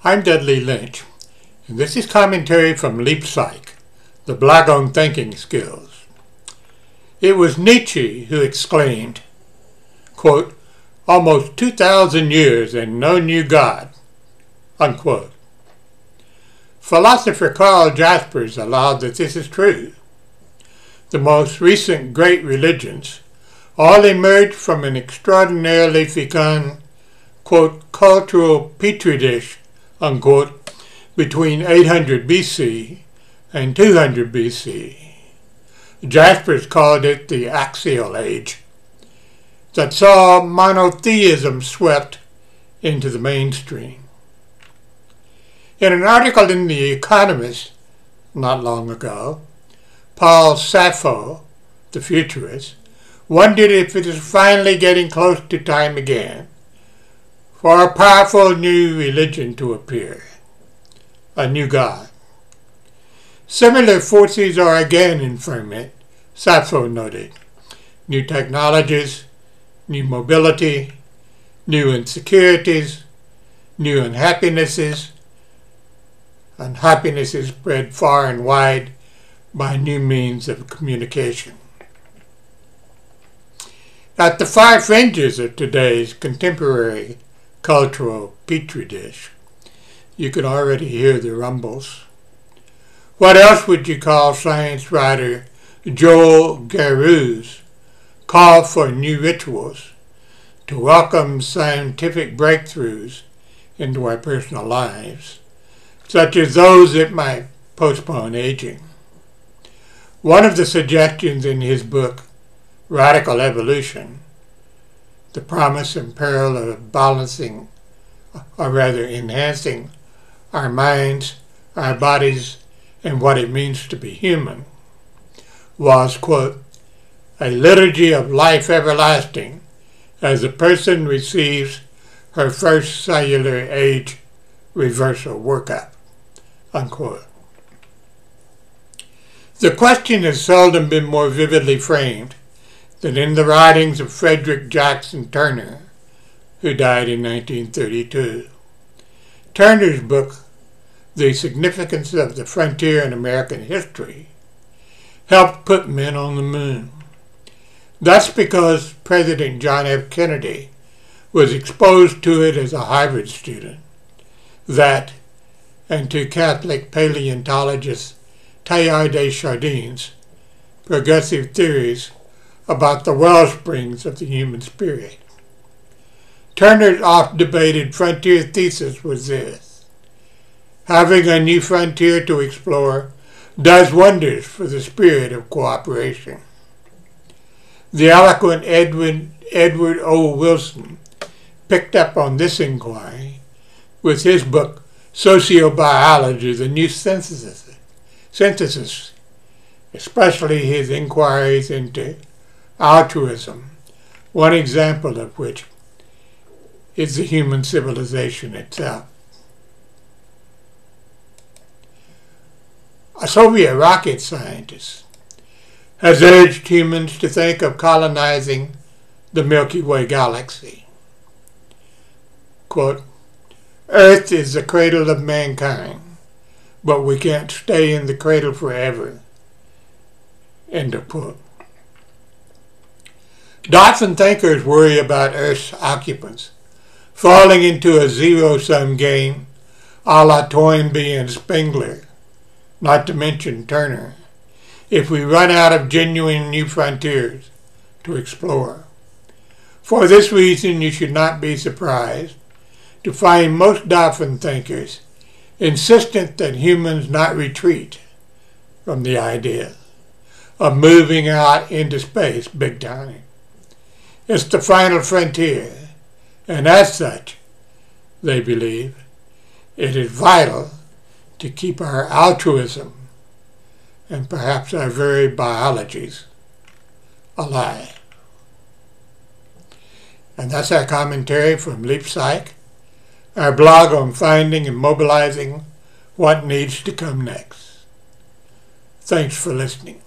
I'm Dudley Lynch, and this is commentary from Leap Psych, the blog on thinking skills. It was Nietzsche who exclaimed, quote, "Almost 2,000 years and no new God," unquote. Philosopher Karl Jaspers allowed that this is true. The most recent great religions all emerged from an extraordinarily fecund, quote, cultural petri dish, unquote, between 800 BC and 200 BC. Jaspers called it the axial age, that saw monotheism swept into the mainstream. In an article in The Economist not long ago, Paul Sappho, the futurist, wondered if it is finally getting close to time again for a powerful new religion to appear, a new God. Similar forces are again in ferment, Sappho noted. New technologies, new mobility, new insecurities, new unhappinesses spread far and wide by new means of communication. At the far fringes of today's contemporary cultural petri dish, you can already hear the rumbles. What else would you call science writer Joel Garreau's call for new rituals to welcome scientific breakthroughs into our personal lives, such as those that might postpone aging? One of the suggestions in his book, Radical Evolution, the promise and peril of balancing, or rather enhancing, our minds, our bodies, and what it means to be human, was, quote, a liturgy of life everlasting as a person receives her first cellular age reversal workup, unquote. The question has seldom been more vividly framed than in the writings of Frederick Jackson Turner, who died in 1932. Turner's book, The Significance of the Frontier in American History, helped put men on the moon. That's because President John F. Kennedy was exposed to it as a Harvard student. That, and to Catholic paleontologist Teilhard de Chardin's progressive theories about the wellsprings of the human spirit. Turner's oft-debated frontier thesis was this: having a new frontier to explore does wonders for the spirit of cooperation. The eloquent Edward O. Wilson picked up on this inquiry with his book, Sociobiology, the New Synthesis, especially his inquiries into altruism, one example of which is the human civilization itself. A Soviet rocket scientist has urged humans to think of colonizing the Milky Way galaxy. Quote, Earth is the cradle of mankind, but we can't stay in the cradle forever. End of quote. Dolphin thinkers worry about Earth's occupants falling into a zero-sum game a la Toynbee and Spengler, not to mention Turner, if we run out of genuine new frontiers to explore. For this reason, you should not be surprised to find most dolphin thinkers insistent that humans not retreat from the idea of moving out into space big time. It's the final frontier, and as such, they believe, it is vital to keep our altruism and perhaps our very biologies alive. And that's our commentary from Leap Psych, our blog on finding and mobilizing what needs to come next. Thanks for listening.